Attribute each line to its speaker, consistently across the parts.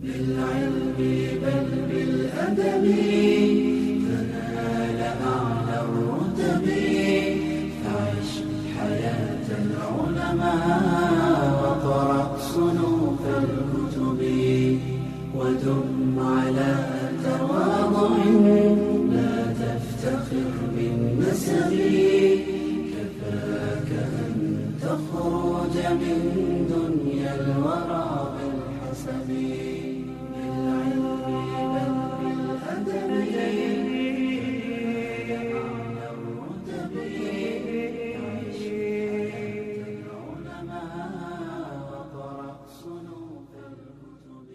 Speaker 1: بالعلم بل بالأدب تنال أعلى الرتب فعش حياة العلماء وقرأ صنوف الكتب ودم على تواضع لا تفتخر بالنسب كفاك أن تخرج من دنيا الورى بالحسب بالعلم بل بالأدب أعلى الرتب عيش حياة العلماء وقرأ صنوف الكتب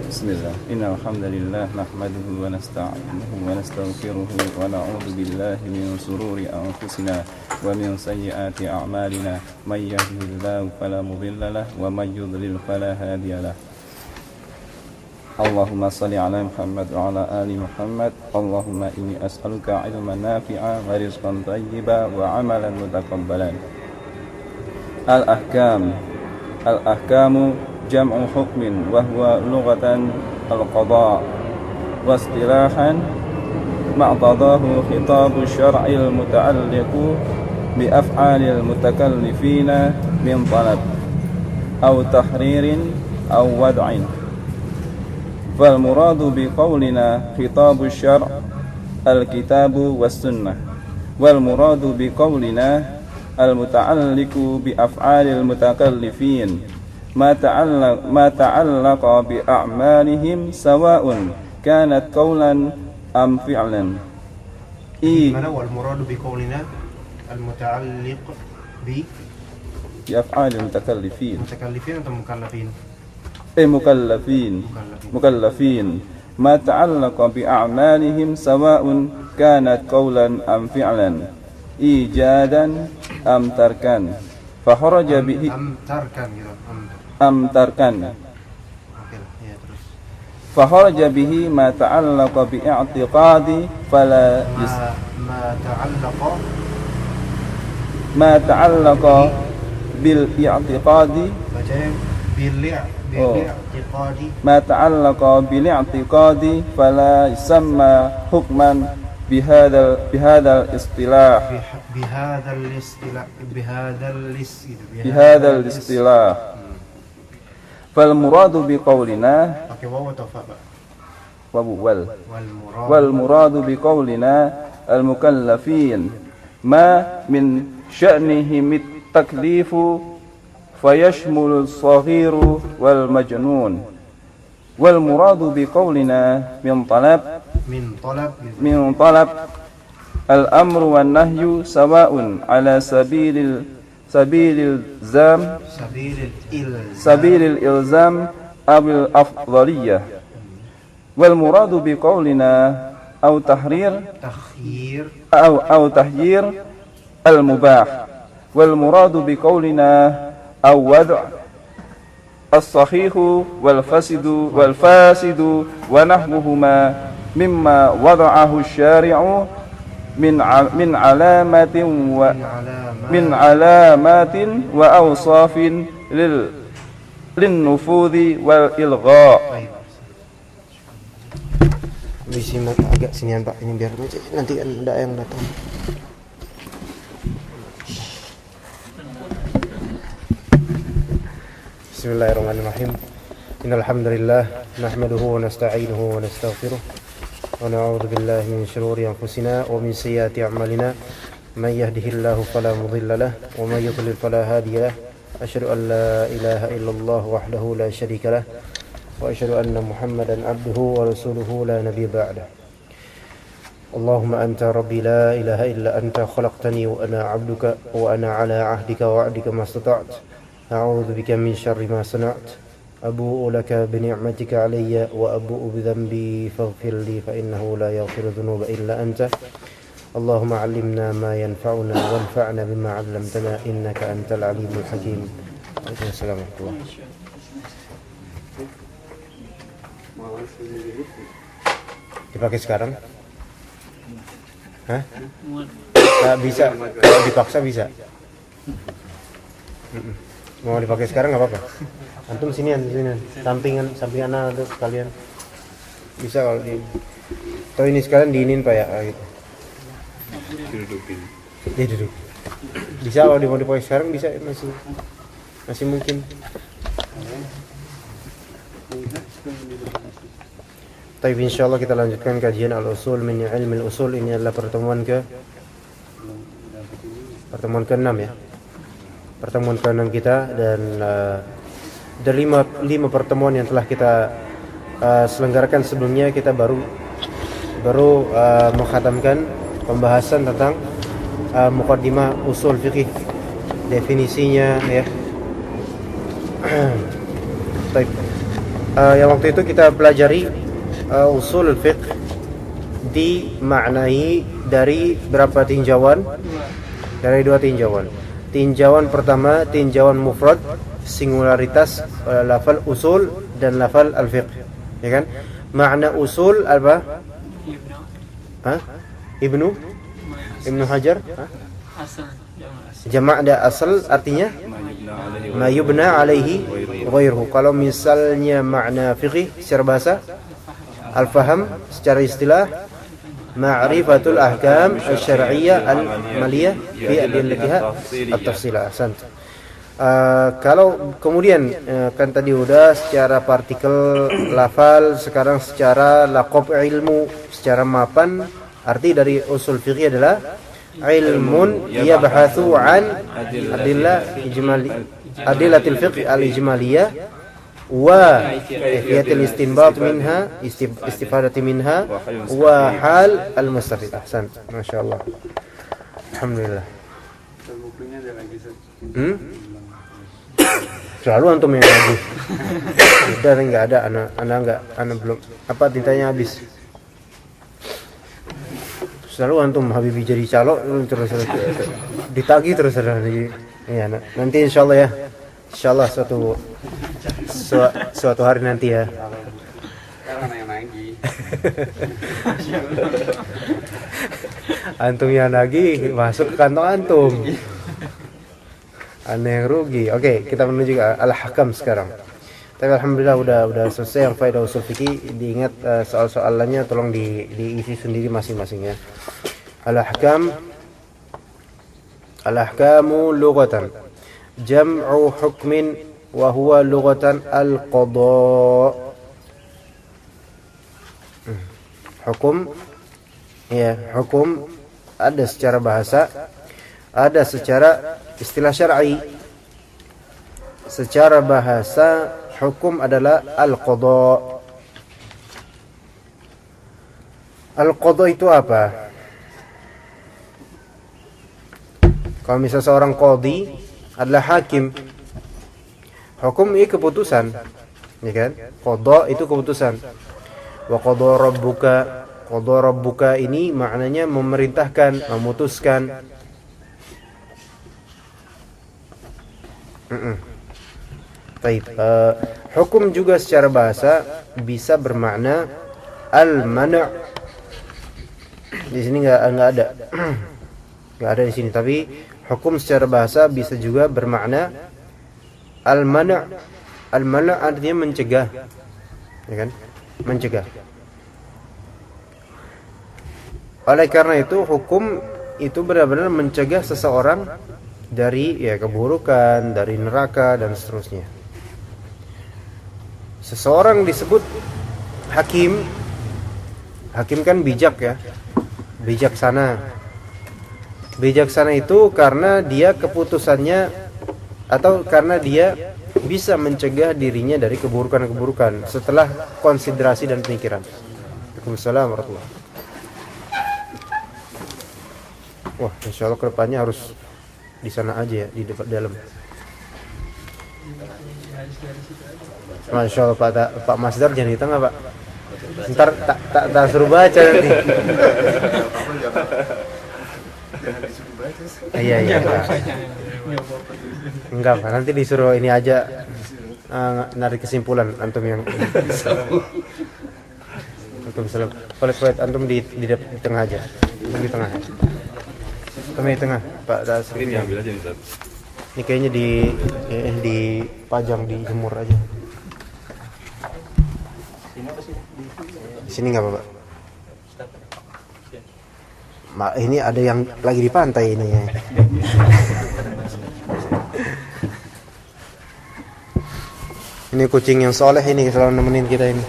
Speaker 2: بسم الله إن الحمد لله نحمده ونستعينه ونستغفره ونعوذ بالله من شرور أنفسنا ومن سيئات أعمالنا من يهده الله فلا مضل له ومن يضلل فلا هادي له اللهم صل على محمد وعلى آل محمد اللهم إني أسألك علما نافعا ورزقا طيبا وعملا متقبلا الأحكام جمع حكم وهو لغة القضاء واصطلاحا ما اقتضاه خطاب الشرع المتعلق بأفعال المتكلفين من طلب أو تحرير أو وضع فالمراد بقولنا خطاب الشرع الكتاب والسنة والمراد بقولنا المتعلق بأفعال المتكلفين ما تعلق بأعمالهم سواء كانت قولا أم فعلا
Speaker 3: والمراد بقولنا المتعلق
Speaker 2: بأفعال المتكلفين
Speaker 3: متكلفين أو مكلفين
Speaker 2: مكلفين ما تعلق بأعمالهم سواء كانت قولا أم فعلا إيجادا أم تركا فخرج به أم تركا فخرج به ما تعلق باعتقاد فلا ما تعلق بالاعتقاد ما تعلق بالاعتقاد فلا يسمى حكما بهذا الاصطلاح فالمراد بقولنا والمراد بقولنا المكلفين ما من شأنهم التكليف فيشمل الصغير والمجنون والمراد بقولنا من طلب الأمر والنهي سواء على سبيل الإلزام أو الأفضلية والمراد بقولنا أو تحيير المباح والمراد بقولنا أو وضع الصحيح والفاسد ونحوهما مما وضعه الشارع من علامات وأوصاف للنفوذ والإلغاء.
Speaker 3: Bisa agak sinian Pak, ini biar nanti ada yang datang. Bismillahirrahmanirrahim. Innal hamdalillah nahmaduhu wa nasta'inuhu wa nastaghfiruh wa na'udzu billahi min shururi anfusina wa min sayyiati a'malina man yahdihillahu fala mudilla lahu wa man yudlil fala hadiya lahu asyhadu an la ilaha illallah wahdahu la syarika lahu wa asyhadu anna muhammadan abduhu wa rasuluhu la nabiyya ba'dah. Allahumma anta rabbi la ilaha illa anta khalaqtani wa ana 'abduka wa ana 'ala 'ahdika wa 'adika mastata'tu a'udzu bika min syarri ma sana'tu أبوء لك بنعمتك علي وأبوء بذنبي فاغفر لي فإنه لا يغفر الذنوب إلا أنت اللهم علمنا ما ينفعنا وانفعنا بما علمتنا إنك أنت العليم الحكيم. Waalaikumsalam warahmatullahi wabarakatuh. Dipakai sekarang? Hah? Nggak bisa, kalau dipaksa bisa. Mau dipakai sekarang nggak apa-apa. Antum sini, sampingan anak tuh kalian bisa kalau di. Atau ini sekalian diinin Pak ya gitu. Dia duduk. Bisa kalau mau dipakai sekarang bisa, masih mungkin. Tapi insyaallah kita lanjutkan kajian al-usul min ilmi al-usul. Ini adalah pertemuan ke-6 ya. Pertemuan ke-6 kita, dan dari 5 pertemuan yang telah kita selenggarakan sebelumnya, kita baru mengkhatamkan pembahasan tentang muqaddimah usul fiqih, definisinya ya. Baik. Yang waktu itu kita pelajari usul fiqh dimaknai dari berapa tinjauan? Dari 2 tinjauan. Tinjauan pertama, tinjauan mufrad, singularitas lafal usul dan lafal al-fiqh, ya kan? Makna usul apa? Ibnu Hajar? Jama' ada asal artinya ma yubna alaihi ghairuhu. Kalau misalnya makna fiqih secara bahasa, al-faham secara istilah, ma'rifatul ahkam asy-syar'iyyah al-maliyah fi adillatiha at-tafsilah. Kalau kemudian kan tadi udah secara partikel lafal, sekarang secara laqab ilmu, secara mapan. Arti dari usul fiqih adalah ilmun yabhathu an adillatil fiqh al-ijmaliyah wa kayfiyatil istinbat minha, istifadati minha, wa hal al-mustafid. Ahsan, masyaallah, alhamdulillah. Selalu antum yang lagi. Udah enggak ada, anak belum apa tintanya habis. Selalu antum Habibi jadi calok terus ditagih terus ada lagi. Ya, nanti insyaallah ya. Insyaallah suatu hari nanti ya.
Speaker 4: Sekarang yang nagih.
Speaker 3: Antum yang nagih masuk ke kantong antum. Aneh yang rugi. Oke, kita menuju ke al-hakam sekarang. Tapi alhamdulillah udah selesai yang faedah usul fikih. Diingat soal-soalannya tolong diisi sendiri masing-masing ya. Al-ahkamu lughatan jam'u hukmin wa huwa lughatan al-qada. Hukum ya, hukum ada secara bahasa, ada secara istilah syar'i. Secara bahasa hukum adalah al-qada. Al-qada itu apa? Kalau misalnya seorang qadhi adalah hakim, hukum ini keputusan, ya kan? Qada itu keputusan. Wa qada rabbuka ini maknanya memerintahkan, memutuskan. Baik, hukum juga secara bahasa bisa bermakna al-man'. Di sini enggak ada. Enggak ada di sini, tapi hukum secara bahasa bisa juga bermakna al-man'. Al-man' artinya mencegah. Ya kan? Mencegah. Oleh karena itu hukum itu benar-benar mencegah seseorang dari keburukan, dari neraka dan seterusnya. Seseorang disebut hakim. Hakim kan bijak ya. Bijaksana. Bijaksana itu karena dia keputusannya atau karena dia bisa mencegah dirinya dari keburukan-keburukan setelah konsiderasi dan pemikiran. Waalaikumsalam warahmatullahi wabarakatuh. Wah, insyaallah kedepannya harus di sana aja ya, di dekat dalam. Masya Allah Pak Masdar jangan di tengah Pak. Ntar tak suruh baca nanti. Iya. Enggak Pak, nanti disuruh ini aja narik kesimpulan antum yang. Waalaikumsalam. Kulit antum di tengah aja. Antum di tengah. Antum di tengah Pak.
Speaker 2: Ini ambil aja nih Ustaz.
Speaker 3: Ini kayaknya dipajang, dijemur aja. Di sini nggak apa-apa. Ini ada yang lagi di pantai ini ya. Ini kucing yang soleh ini selalu nemenin kita ini.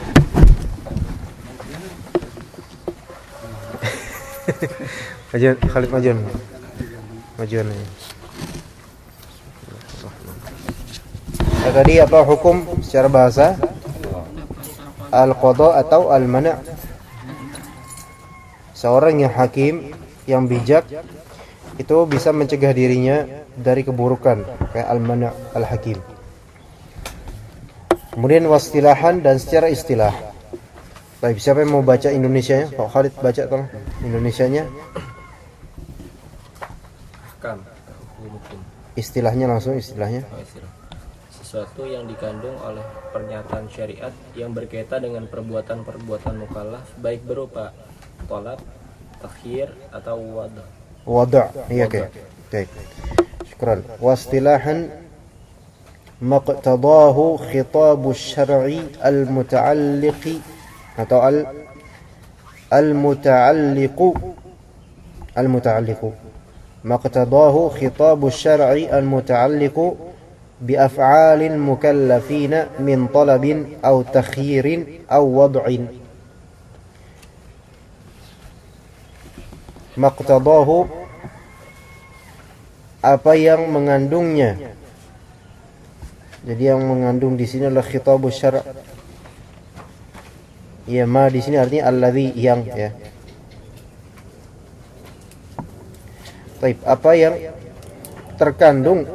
Speaker 3: Majuan, Khalid majuan. Majuan ini. Tadi apa hukum secara bahasa? Al-qadha atau al-mana'. Seorang yang hakim, yang bijak, itu bisa mencegah dirinya dari keburukan, kayak al-mana', al-hakim. Kemudian wastilahan dan secara istilah. Baik, siapa yang mau baca Indonesianya? Pak Khalid baca tolong Indonesianya. Istilahnya langsung istilahnya.
Speaker 5: Sesuatu yang dikandung oleh pernyataan syariat yang berkaitan dengan perbuatan-perbuatan mukallaf, baik berupa tolak, takhir atau wada'.
Speaker 3: Iya, oke. Syukran. Wastilahan maqtadahu khitabu syar'i al-muta'alliqi atau al-muta'alliqu maqtadahu khitabu syar'i al-muta'alliqu bi af'alil mukallafina min talabin aw takhirin aw wad'in. Maqtadahu, apa yang mengandungnya. Jadi yang mengandung di sini adalah khitabus syara'. Ya, ma di sini artinya alladzi, yang ya. Baik, apa yang terkandung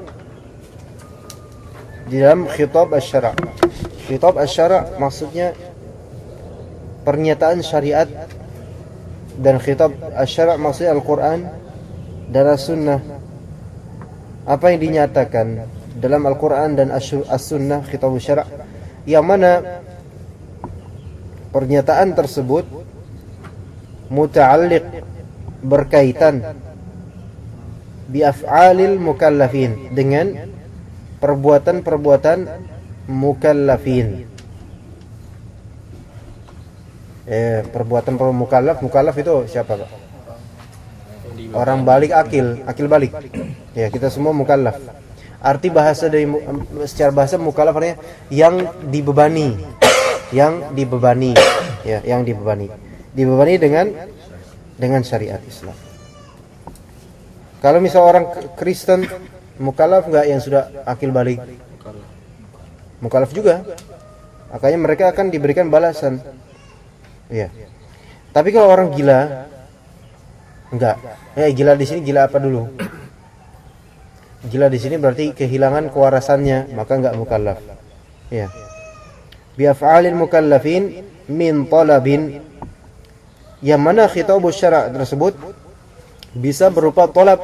Speaker 3: di dalam khitab asy-syara'. Khitab asy-syara' maksudnya pernyataan syariat, dan khitab asy-syara' maksudnya Al-Qur'an dan As-Sunnah. Apa yang dinyatakan dalam Al-Qur'an dan As-Sunnah, khitab asy-syara', yang mana pernyataan tersebut muta'alliq, berkaitan bi af'alil mukallafin, dengan perbuatan-perbuatan mukallafin. Perbuatan mukallaf itu siapa, Pak? Orang balik, akil balik. Ya, kita semua mukallaf. Arti bahasa dari secara bahasa mukallaf artinya yang dibebani. Ya, yang dibebani. Dibebani dengan syariat Islam. Kalau misal orang Kristen mukallaf enggak yang sudah akil balik? Mukallaf juga. Makanya mereka akan diberikan balasan. Iya. Tapi kalau orang gila enggak. Gila di sini gila apa dulu? Gila di sini berarti kehilangan kewarasannya, maka enggak mukallaf. Iya. Bi af'alil mukallafin min talabin, yang mana khitabus syara' tersebut bisa berupa tolab.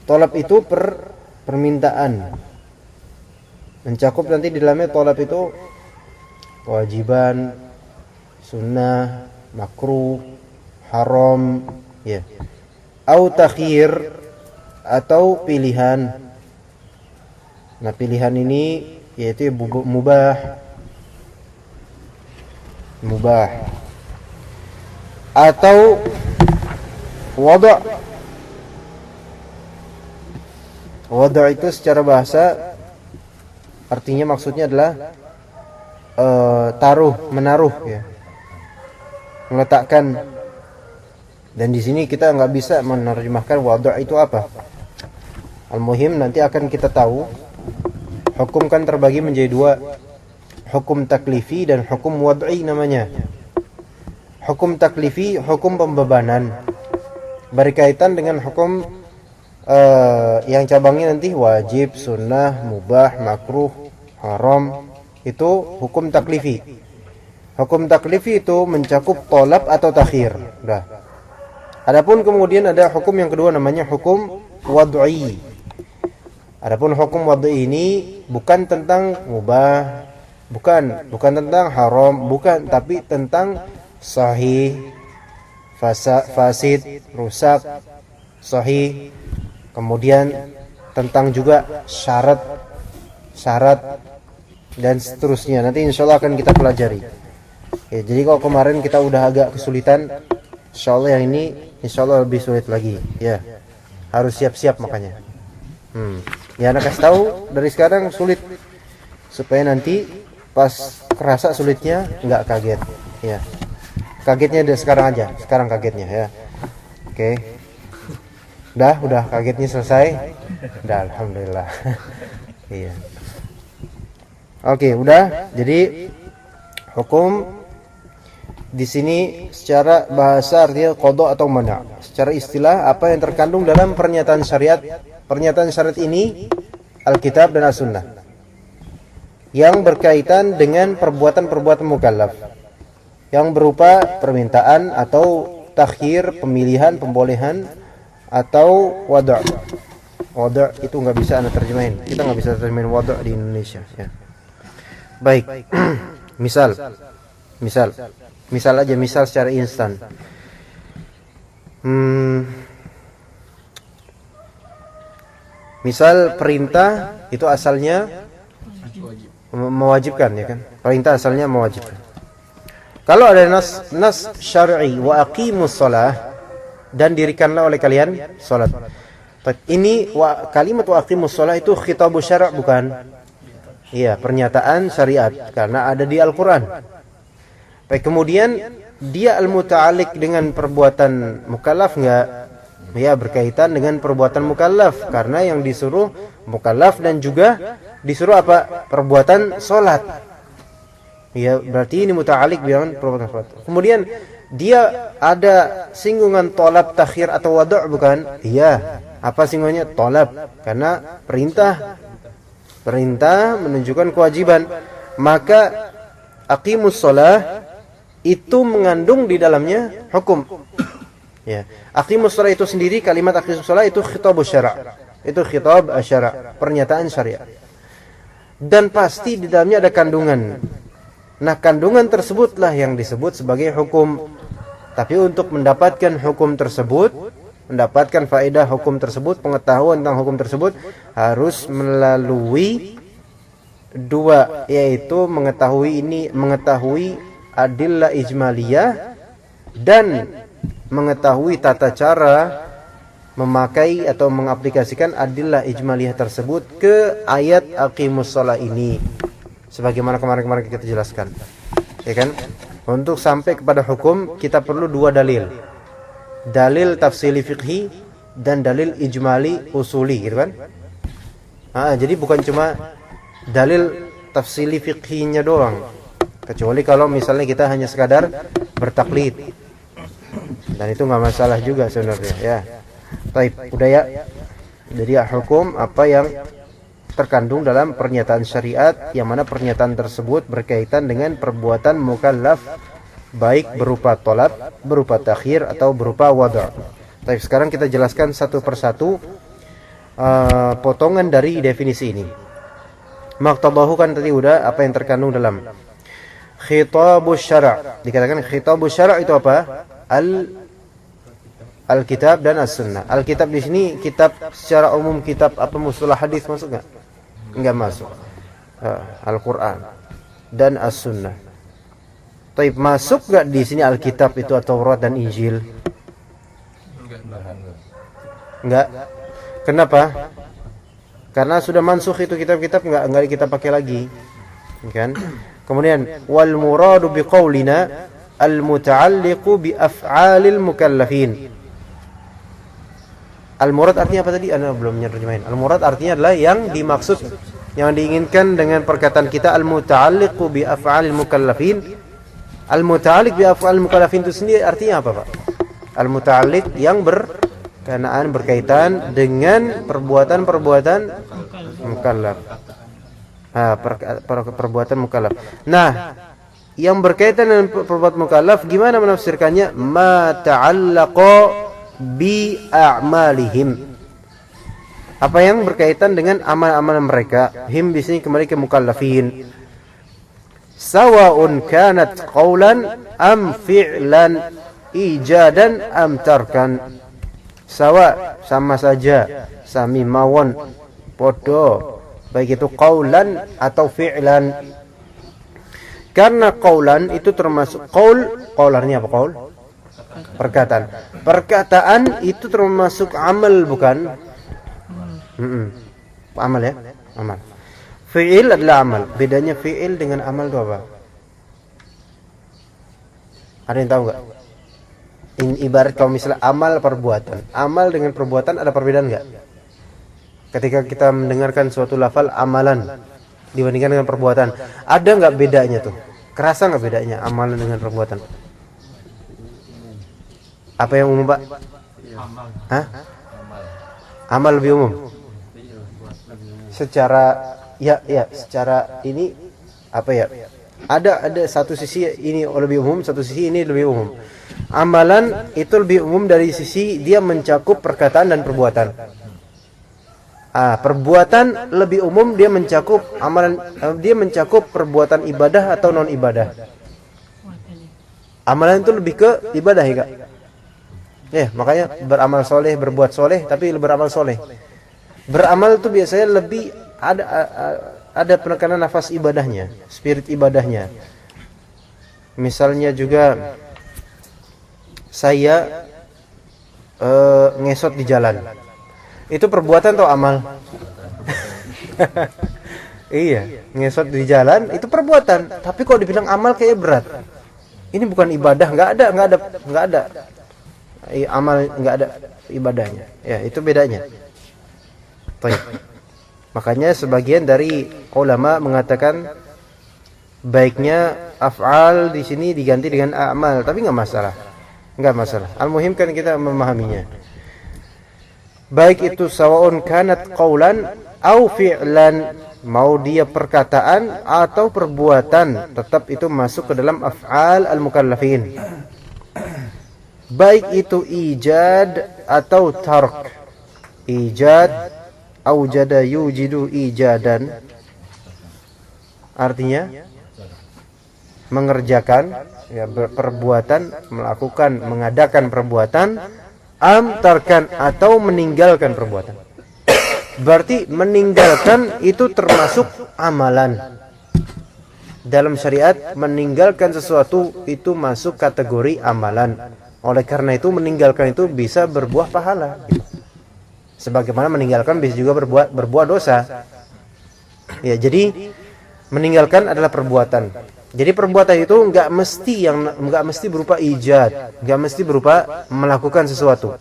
Speaker 3: Tolab itu permintaan. Mencakup nanti di dalamnya tolab itu kewajiban, sunnah, makruh, haram, ya. Au takhir, atau pilihan. Nah, pilihan ini yaitu mubah. Atau wada'. Wada' itu secara bahasa artinya maksudnya adalah menaruh ya. Meletakkan. Dan di sini kita nggak bisa menerjemahkan wada' itu apa. Al-muhim nanti akan kita tahu. Hukum kan terbagi menjadi dua. Hukum taklifi dan hukum wad'i namanya. Hukum taklifi, hukum pembebanan, berkaitan dengan hukum yang cabangnya nanti wajib, sunnah, mubah, makruh, haram. Itu hukum taklifi. Hukum taklifi itu mencakup tolab atau takhir. Dah. Adapun kemudian ada hukum yang kedua namanya hukum wad'i. Adapun hukum wad'i ini bukan tentang mubah, bukan tentang haram, bukan, tapi tentang sahih, fasid, rusak, sahih, kemudian tentang juga syarat dan seterusnya. Nanti insya Allah akan kita pelajari. Ya, jadi kalau kemarin kita udah agak kesulitan, insya Allah yang ini insya Allah lebih sulit lagi. Ya, harus siap-siap makanya. Ya, anak kasih tahu dari sekarang sulit supaya nanti pas kerasa sulitnya nggak kaget. Ya, kagetnya dari sekarang aja. Sekarang kagetnya ya. Oke. Udah kagetnya selesai. Udah, alhamdulillah. Iya. Oke, udah. Jadi hukum di sini secara bahasa artinya qada atau mana. Secara istilah apa yang terkandung dalam pernyataan syariat. Pernyataan syariat ini Alkitab dan As-Sunnah yang berkaitan dengan perbuatan-perbuatan mukallaf yang berupa permintaan atau takhir, pemilihan, pembolehan atau wada'. Wada' itu nggak bisa anda terjemahin. Kita nggak bisa terjemahin wada' di Indonesia ya. Baik. Misal aja, misal secara instan. Misal perintah itu asalnya mewajibkan ya kan? Perintah asalnya mewajibkan. Kalau ada nas syar'i wa aqimus shalah dan dirikanlah oleh kalian salat. Ini kalimat wa aqimus shalah itu khitabus syara' bukan? Iya, pernyataan syariat karena ada di Al-Qur'an. Baik, kemudian dia al-muta'alliq dengan perbuatan mukallaf enggak? Ya, berkaitan dengan perbuatan mukallaf karena yang disuruh mukallaf dan juga disuruh apa? Perbuatan salat. Ya, berarti ini muta'alliq dengan perbuatan salat. Kemudian dia ada singgungan tolab, takhir atau wada' bukan? Iya. Apa singgungannya? Tolab. Karena perintah menunjukkan kewajiban. Maka aqimus shalah itu mengandung di dalamnya hukum. Ya. Aqimus shalah itu sendiri, kalimat aqimus shalah itu khitabus syara'. Itu khitab asy-syara', pernyataan syariat. Dan pasti di dalamnya ada kandungan. Nah, kandungan tersebutlah yang disebut sebagai hukum. Tapi untuk mendapatkan hukum tersebut, mendapatkan faedah hukum tersebut, pengetahuan tentang hukum tersebut harus melalui dua, yaitu mengetahui adillah ijmaliyah dan mengetahui tata cara memakai atau mengaplikasikan adillah ijmaliyah tersebut ke ayat aqimus shalah ini. Sebagaimana kemarin kita jelaskan. Ya kan? Untuk sampai kepada hukum kita perlu dua dalil. Dalil tafsili fiqhi dan dalil ijmali usuli, gitu kan? Jadi bukan cuma dalil tafsili fiqhinya doang. Kecuali kalau misalnya kita hanya sekadar bertaklid. Dan itu enggak masalah juga sebenarnya, ya. Baik, udah ya. Jadi hukum apa yang terkandung dalam pernyataan syariat yang mana pernyataan tersebut berkaitan dengan perbuatan mukallaf baik berupa tolab, berupa takhir atau berupa wada'. Tapi sekarang kita jelaskan satu persatu potongan dari definisi ini. Maqtadahu kan tadi udah apa yang terkandung dalam khitabus syara'. Dikatakan khitabus syara' itu apa? Alkitab dan As-Sunnah. Alkitab di sini kitab secara umum, kitab apa mustalah hadis masuk enggak? Enggak masuk. Al-Qur'an dan As-Sunnah. Taib, masuk enggak di sini Alkitab itu atau Taurat dan Injil? Enggak. Kenapa? Karena sudah mansukh itu kitab-kitab enggak kita pakai lagi. Kan? Kemudian wal muradu biqaulina al-muta'alliqu bi af'alil mukallafin. Al-murad artinya apa tadi? Anda belum menerjemahin. Al-murad artinya adalah yang dimaksud, yang diinginkan dengan perkataan kita al-muta'alliqu bi af'alil mukallafin. Al-muta'alliq bi af'alil mukallafin itu sendiri artinya apa, Pak? Al-muta'alliq yang berkaitan dengan perbuatan-perbuatan mukallaf. Perbuatan mukallaf. Nah, yang berkaitan dengan perbuatan mukallaf gimana menafsirkannya? Ma ta'allaqa bi a'malihim. Apa yang berkaitan dengan amal-amalan mereka. Him di sini kembali ke mukallafin. Sawa'un kanat qawlan am fi'lan, ijadan am tarkan. Sawa, sama saja, sami mawon, Podo, baik itu qaulan atau fi'lan. Karena qaulan itu termasuk qaul artinya apa qaul? Perkataan. Perkataan itu termasuk amal bukan? Amal ya? Amal. Fi'il adalah amal. Bedanya fi'il dengan amal itu apa? Ada yang tahu enggak? Ibarat kalau misalnya amal perbuatan. Amal dengan perbuatan ada perbedaan enggak? Ketika kita mendengarkan suatu lafal amalan dibandingkan dengan perbuatan, ada nggak bedanya tuh? Kerasa nggak bedanya amalan dengan perbuatan? Apa yang umum, Pak? Hah? Amal lebih umum. Secara secara ini apa ya? Ada satu sisi ini lebih umum, satu sisi ini lebih umum. Amalan itu lebih umum dari sisi dia mencakup perkataan dan perbuatan. Perbuatan lebih umum, dia mencakup amalan, dia mencakup perbuatan ibadah atau non ibadah. Amalan itu lebih ke ibadah ya Kak. Ya, makanya beramal soleh, berbuat soleh, tapi beramal soleh. Beramal itu biasanya lebih ada penekanan nafas ibadahnya, spirit ibadahnya. Misalnya juga saya ngesot di jalan. Itu perbuatan atau amal? Iya, ngesot di jalan itu perbuatan. Tapi kalau dibilang amal kayak berat. Ini bukan ibadah, nggak ada. Amal nggak ada ibadahnya. Ya, itu bedanya. Baik. Makanya sebagian dari ulama mengatakan baiknya af'al di sini diganti dengan amal, tapi nggak masalah. Al-muhim kan kita memahaminya. Baik itu sawaun kanat qaulan au fi'lan, mau dia perkataan atau perbuatan, tetap itu masuk ke dalam af'al al-mukallafin. Baik itu ijad atau tark. Ijad, aujada yujidu ijadan, artinya mengerjakan ya, perbuatan, melakukan, mengadakan perbuatan, amtarkan atau meninggalkan perbuatan. Berarti meninggalkan itu termasuk amalan. Dalam syariat meninggalkan sesuatu itu masuk kategori amalan. Oleh karena itu meninggalkan itu bisa berbuah pahala. Sebagaimana meninggalkan bisa juga berbuah dosa. Ya, jadi meninggalkan adalah perbuatan. Jadi perbuatan itu enggak mesti berupa ijad, enggak mesti berupa melakukan sesuatu.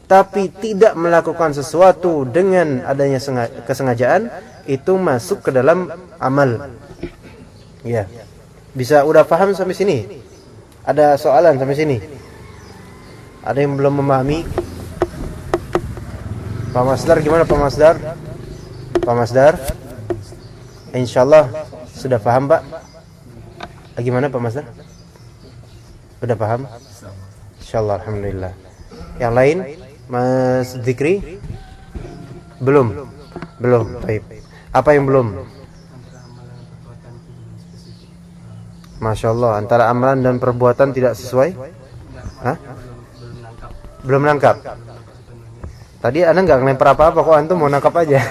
Speaker 3: Tapi tidak melakukan sesuatu dengan adanya kesengajaan itu masuk ke dalam amal. Ya. Bisa udah paham sampai sini? Ada soalan sampai sini? Ada yang belum memahami? Pak Masdar gimana Pak Masdar? Pak Masdar? Insyaallah sudah paham, Pak? Gimana Pak Masdar? Sudah paham? Insyaallah alhamdulillah. Yang lain Mas Dzikri? Belum. Baik. Apa yang belum? Masya Allah, antara amalan dan perbuatan tidak sesuai? Hah? Belum nangkap. Tadi Anda nggak ngelempar apa-apa, kok Antum mau nangkap aja.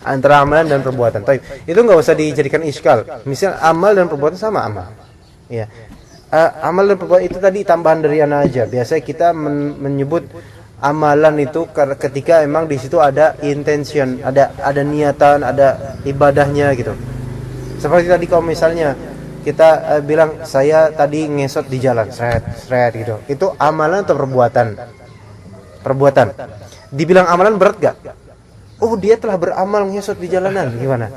Speaker 3: Antara amalan dan perbuatan. Itu nggak usah dijadikan iskal. Misal amal dan perbuatan sama amal. Ya. Amal dan perbuatan itu tadi tambahan dari Anda aja. Biasanya kita menyebut amalan itu ketika emang di situ ada intention, ada niatan, ada ibadahnya gitu. Seperti tadi kalau misalnya kita bilang saya tadi ngesot di jalan, seret gitu. Itu amalan atau perbuatan? Perbuatan. Dibilang amalan berat gak? Oh, dia telah beramal ngesot di jalanan, gimana?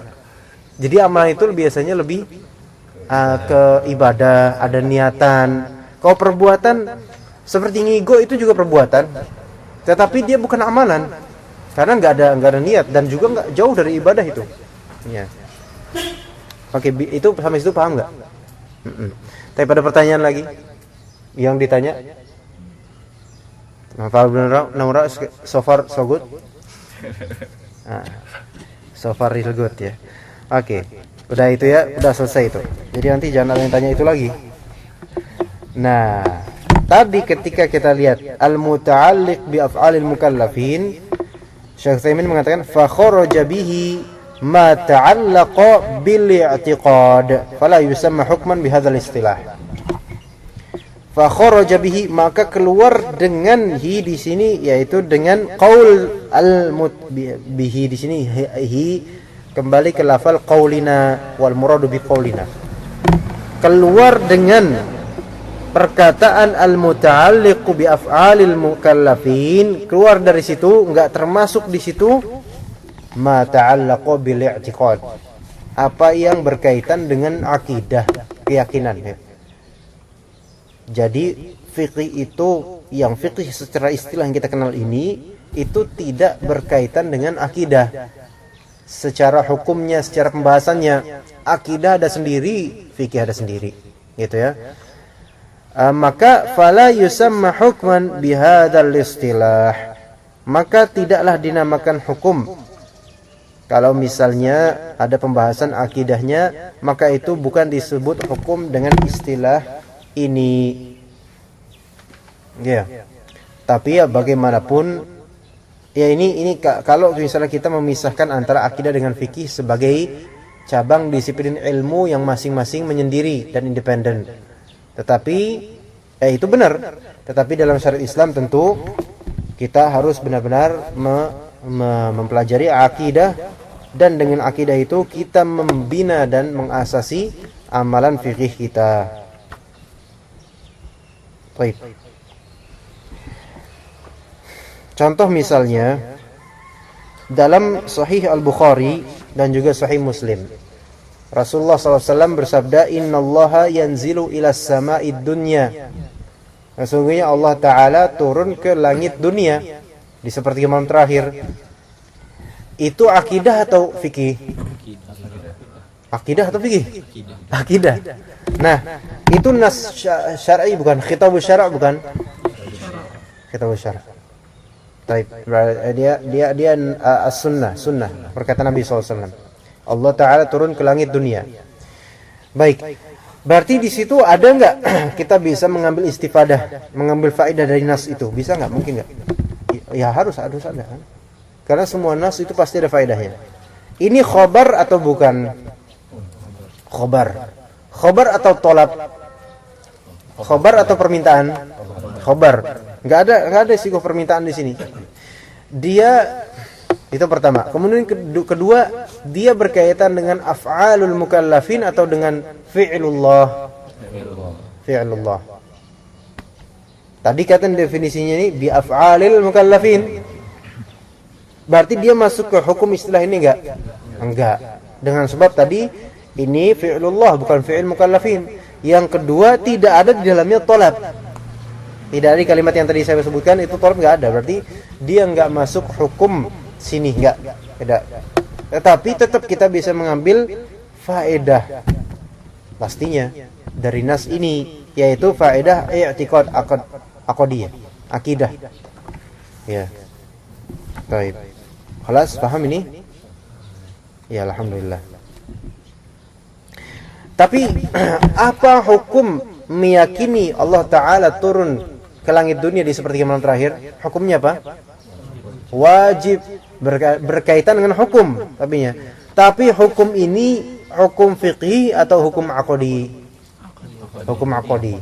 Speaker 3: Jadi amalan itu biasanya lebih ke ibadah, ada niatan. Kalau perbuatan seperti ngigo itu juga perbuatan, tetapi dia bukan amalan karena nggak ada niat dan juga nggak jauh dari ibadah itu. Ya. Oke, itu sampai situ paham nggak? Tapi pada pertanyaan lagi yang ditanya, Naura, so far so good. So far real good ya. Oke, udah itu ya, udah selesai itu. Jadi nanti jangan ada yang tanya itu lagi. Nah, tadi ketika kita lihat al-muta'alliq bi af'alil mukallafin, Syekh Utsaimin mengatakan fa kharaja bihi ma ta'allaqa bil i'tiqad fala yusamma hukman bihadzal istilah. Fa kharaja bihi, maka keluar dengan hi di sini yaitu dengan qaul bihi di sini hi kembali ke lafal qaulina wal muradu bi qaulina. Keluar dengan perkataan al-muta'alliqu bi af'alil mukallafin, keluar dari situ, enggak termasuk di situ ma ta'allaqu bil i'tiqad, apa yang berkaitan dengan akidah, keyakinan ya. Jadi fikih itu, yang fikih secara istilah yang kita kenal ini, itu tidak berkaitan dengan akidah. Secara hukumnya, secara pembahasannya, akidah ada sendiri, fikih ada sendiri, gitu ya. Maka fala yusamma hukman bihadzal istilah, maka tidaklah dinamakan hukum. Kalau misalnya ada pembahasan akidahnya, maka itu bukan disebut hukum dengan istilah ini. Ya. Tapi ya bagaimanapun, ya ini kalau misalnya kita memisahkan antara akidah dengan fikih sebagai cabang disiplin ilmu yang masing-masing menyendiri dan independen. Tetapi itu benar. Tetapi dalam syariat Islam tentu kita harus benar-benar mempelajari akidah, dan dengan akidah itu kita membina dan mengasasi amalan fikih kita. Baik. Contoh misalnya dalam Sahih Al-Bukhari dan juga Sahih Muslim, Rasulullah SAW bersabda, Innallaha yanzilu ilas sama'id dunya. Sesungguhnya Allah Ta'ala turun ke langit dunia di sepertiga malam terakhir. Itu akidah atau fikih? Akidah atau fikih? Akidah. Nah, itu nas syar'i bukan? Khitabus syara' bukan? Khitabus syara'. Baik, dia as-sunnah, sunnah, perkataan Nabi SAW. Allah Ta'ala turun ke langit dunia. Baik, berarti di situ ada nggak kita bisa mengambil istifadah, mengambil faedah dari nas itu? Bisa nggak? Mungkin nggak? Ya harus ada. Karena semua nas itu pasti ada faedahnya. Ini khobar atau bukan? Khobar atau tolab? Khobar atau permintaan? Khobar. Nggak ada sikoh permintaan di sini. Dia itu pertama. Kemudian kedua, dia berkaitan dengan af'alul mukallafin atau dengan fi'lullah. Fi'lullah. Tadi kata definisinya ini bi af'alil mukallafin. Berarti dia masuk ke hukum istilah ini enggak? Enggak. Dengan sebab tadi ini fi'lullah bukan fi'il mukallafin. Yang kedua, tidak ada di dalamnya tolab. Tidak ada di kalimat yang tadi saya sebutkan itu tolab enggak ada. Berarti dia enggak masuk hukum sini, enggak. Tidak. Tetapi tetap kita bisa mengambil faedah pastinya dari nas ini, yaitu faedah i'tiqad aqdiyah, akidah. Ya. Baik. Khalas, paham ini? Ya, alhamdulillah. Tapi apa hukum meyakini Allah Ta'ala turun ke langit dunia di sepertiga malam terakhir? Hukumnya apa? Wajib, berkaitan dengan hukum tapi hukum ini hukum fiqhi atau hukum aqdi? Hukum aqdi.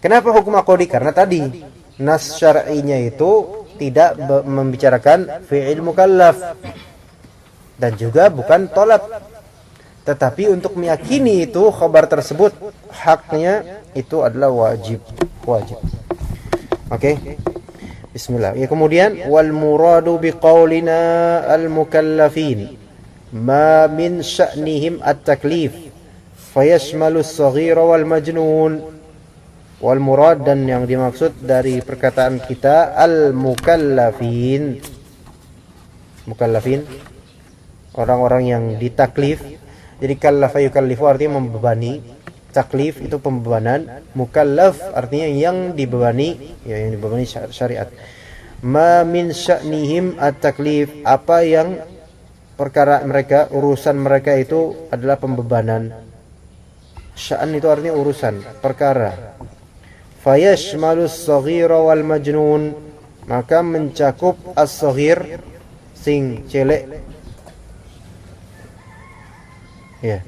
Speaker 3: Kenapa hukum aqdi? Karena tadi nas syar'inya itu tidak membicarakan fi'il mukallaf dan juga bukan tolab. Tetapi untuk meyakini itu khabar tersebut haknya itu adalah wajib. Oke. Bismillah. Ya, kemudian wal muradu biqaulina al mukallafin ma min sya'nihim at-taklif fayashmalu as-saghira wal majnun. Wal murad, dan yang dimaksud dari perkataan kita al mukallafin, orang-orang yang ditaklif. Jadi kallafa yukallifu artinya membebani, taklif itu pembebanan, mukallaf artinya yang dibebani, ya yang dibebani syariat. Ma min sya'nihim at-taklif, apa yang perkara mereka, urusan mereka itu adalah pembebanan. Sya'an itu artinya urusan, perkara. Fayashmalu as-saghira wal majnun, maka mencakup as-saghir, sing celek. Ya.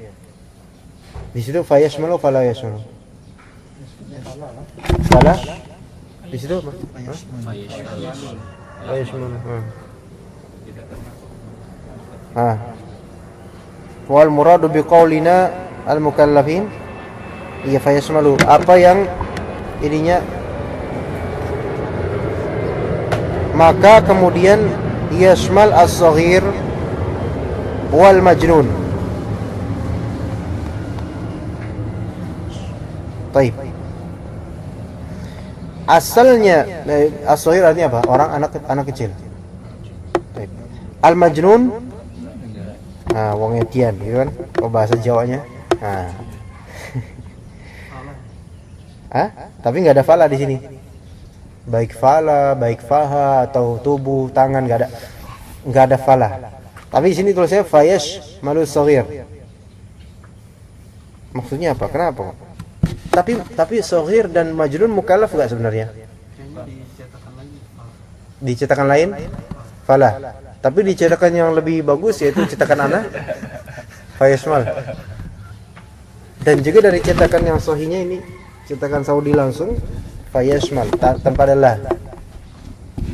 Speaker 3: Di situ fayashmalu fala yashmalu. Fala? Di situ apa? Fayashmalu. Wal muradu biqaulina al mukallafin, iya fayashmalu, apa yang ininya, maka kemudian yashmal as-saghir wal majnun. Baik. Asalnya as-saghir artinya apa? Orang, anak kecil. Baik. Al majnun, wong etian, gitu kan? Oh, bahasa Jawanya. Tapi nggak ada fala di sini. Baik fala, baik faha, atau tubuh, tangan, nggak ada fala. Tapi di sini tulisnya fayash malu saghir. Maksudnya apa? Kenapa? Tapi saghir dan majnun mukallaf nggak sebenarnya? Dicetakan lain fala. Tapi dicetakan yang lebih bagus yaitu cetakan ana fayashmal. Dan juga dari cetakan yang sahihnya ini, cetakan Saudi langsung fayashmal tanpa ada la.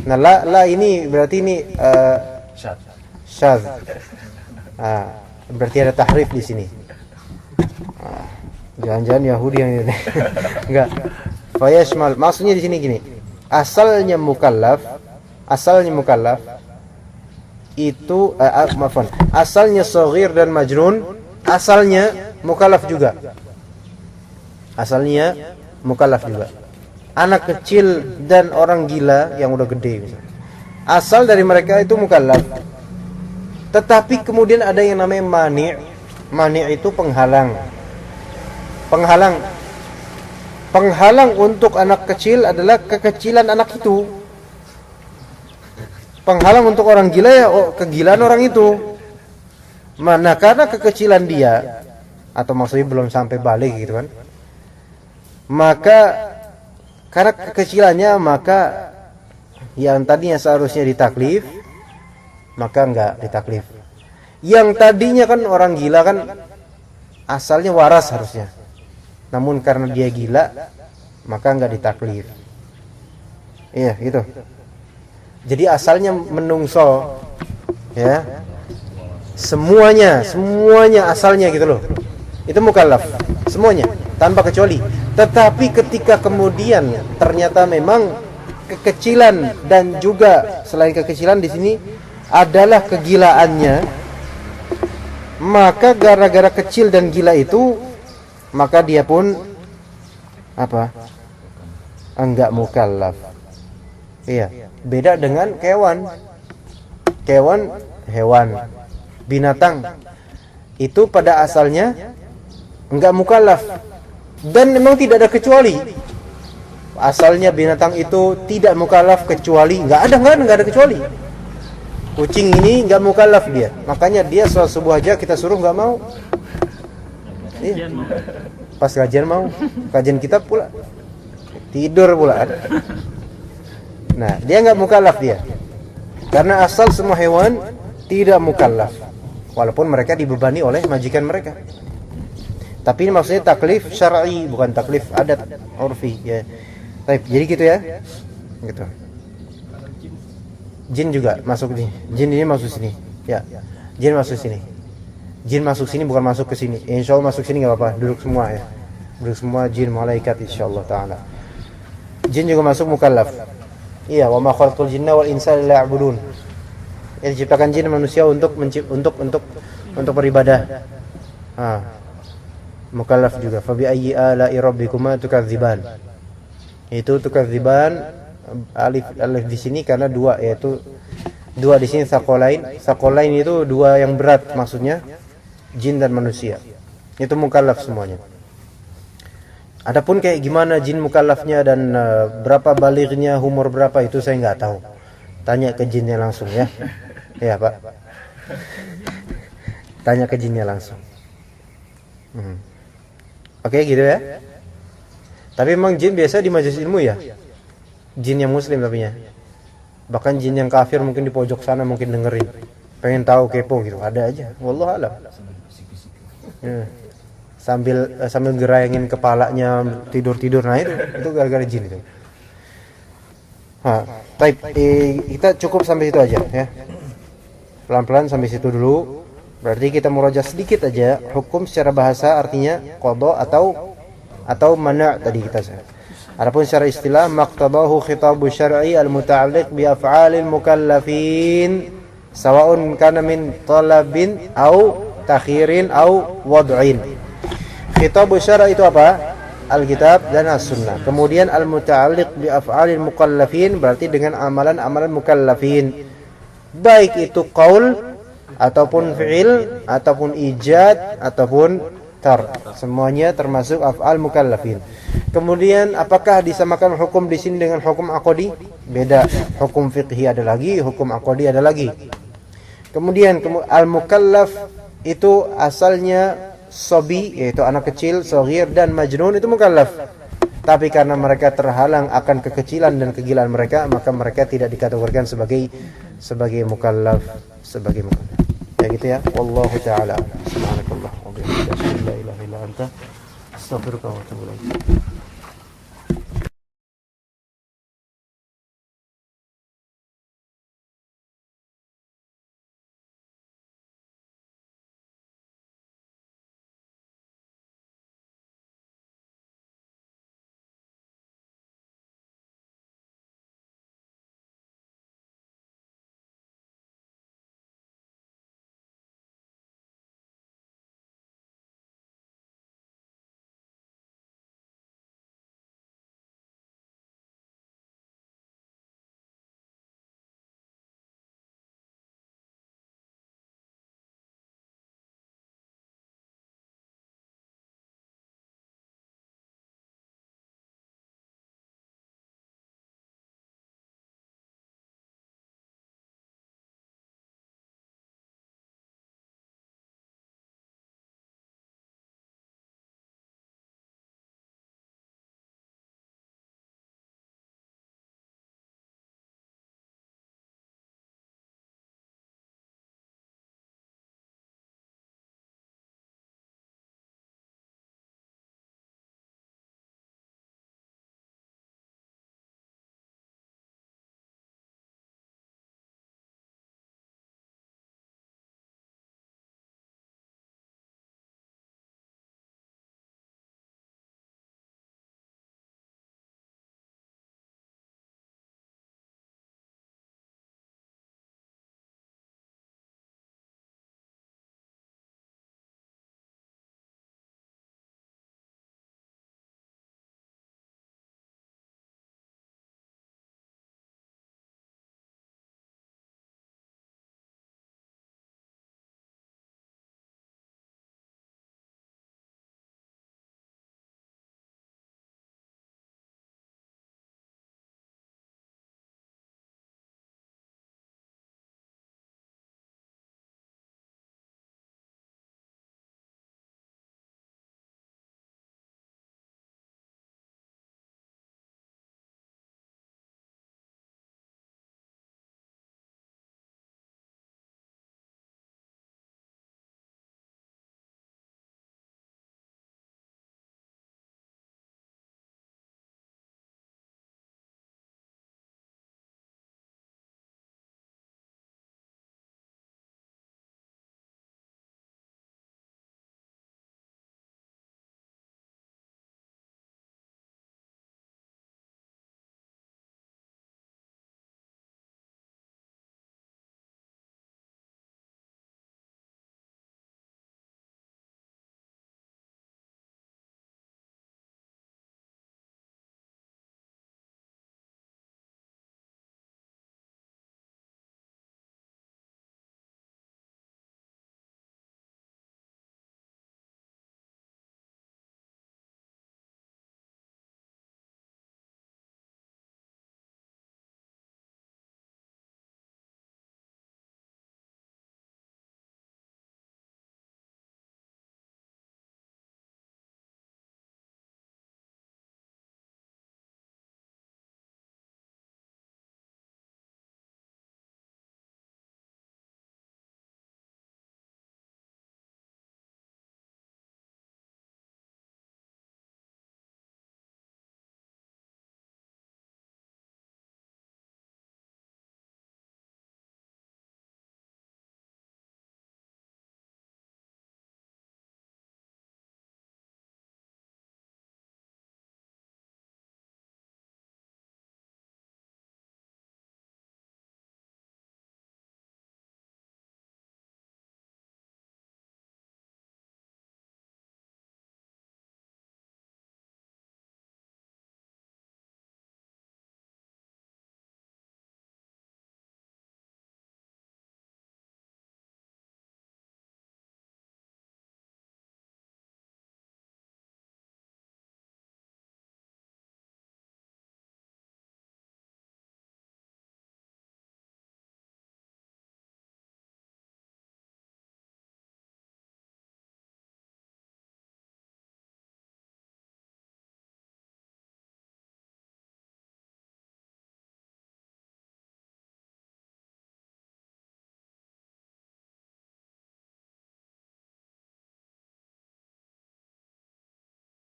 Speaker 3: Nah, la ini berarti ini syadz. Berarti ada tahrif di sini. Jangan-jangan Yahudi yang ini. Enggak. Fayashmal maksudnya di sini gini. Asalnya mukallaf itu asalnya saghir dan majnun, asalnya mukallaf juga. Anak kecil dan orang gila yang udah gede misalnya. Asal dari mereka itu mukallaf. Tetapi kemudian ada yang namanya mani'. Mani' itu penghalang. Penghalang untuk anak kecil adalah kekecilan anak itu. Penghalang untuk orang gila ya kegilaan orang itu. Mana karena kekecilan dia, atau maksudnya belum sampai balik gitu kan. Maka karena kekecilannya, maka yang tadinya seharusnya ditaklif, maka enggak ditaklif. Yang tadinya kan orang gila kan asalnya waras harusnya. Namun karena dia gila, maka enggak ditaklif. Iya, gitu. Jadi asalnya menungso, ya, semuanya asalnya gitu loh, itu mukallaf semuanya tanpa kecuali. Tetapi ketika kemudian ternyata memang kekecilan dan juga selain kekecilan di sini adalah kegilaannya, maka gara-gara kecil dan gila itu, maka dia pun apa? Enggak mukallaf. Iya. Beda dengan hewan, binatang itu pada asalnya enggak mukallaf dan memang tidak ada kecuali. Asalnya binatang itu tidak mukallaf kecuali enggak ada kecuali. Kucing ini enggak mukallaf dia, makanya dia soal subuh aja kita suruh enggak mau. Iya. Pas kajian mau, kajian kitab pula tidur pula. Nah, dia enggak mukallaf dia. Karena asal semua hewan tidak mukallaf. Walaupun mereka dibebani oleh majikan mereka. Tapi ini maksudnya taklif syar'i, bukan taklif adat urfi ya. Baik, jadi gitu ya. Gitu. Jin juga masuk nih. Jin ini masuk sini. Ya. Jin masuk sini. Jin masuk sini bukan masuk ke sini. Insyaallah masuk sini enggak apa-apa, duduk semua ya. Duduk semua jin malaikat insyaallah taala. Jin juga masuk mukallaf. Iya, wa ma khalaqtul jinna wal insa illa ya'budun. Yang diciptakan jin dan manusia untuk beribadah. Mukallaf juga. Fa bi ayyi ala'i rabbikuma tukadziban. Itu tukadziban alif di sini karena dua, yaitu dua di sini saqalain. Saqalain itu dua yang berat maksudnya, jin dan manusia. Itu mukallaf semuanya. Adapun kayak gimana jin mukallafnya dan berapa balighnya, umur berapa, itu saya nggak tahu. Tanya ke jinnya langsung ya. Ya Pak. Tanya ke jinnya langsung. Oke, gitu ya. Tapi memang jin biasa di majelis ilmu ya. Jin yang muslim tapi ya. Bahkan jin yang kafir mungkin di pojok sana mungkin dengerin, pengen tahu, kepo gitu, ada aja. Wallahu alam. Ya. Sambil gerayangin kepalanya tidur, nah itu gara-gara jin itu. Baik, kita cukup sampai situ aja ya. Pelan-pelan sampai situ dulu. Berarti kita murojaah sedikit aja hukum secara bahasa, artinya qada atau mana' tadi kita. Adapun secara istilah maqtadahu khitabu syar'i al-muta'alliq bi af'alil mukallafin sawa'un kana min talabin au takhirin au wad'in. Khitabu syar'i itu apa? Alkitab dan as-sunnah. Kemudian al-muta'alliq bi af'alil mukallafin berarti dengan amalan-amalan mukallafin. Baik itu qaul ataupun fi'il ataupun ijad ataupun semuanya termasuk af'al mukallafin. Kemudian apakah disamakan hukum di sini dengan hukum aqdi? Beda. Hukum fiqhi ada lagi, hukum aqdi ada lagi. Kemudian al-mukallaf itu asalnya sobi, yaitu anak kecil, shaghir dan majnun itu mukallaf. Tapi karena mereka terhalang akan kekecilan dan kegilaan mereka, maka mereka tidak dikategorikan sebagai mukallaf, Ya gitu ya. Wallahu taala. Subhanakallah wa bihamdika, la ilaha illa anta, astaghfiruka wa atubu ilaik.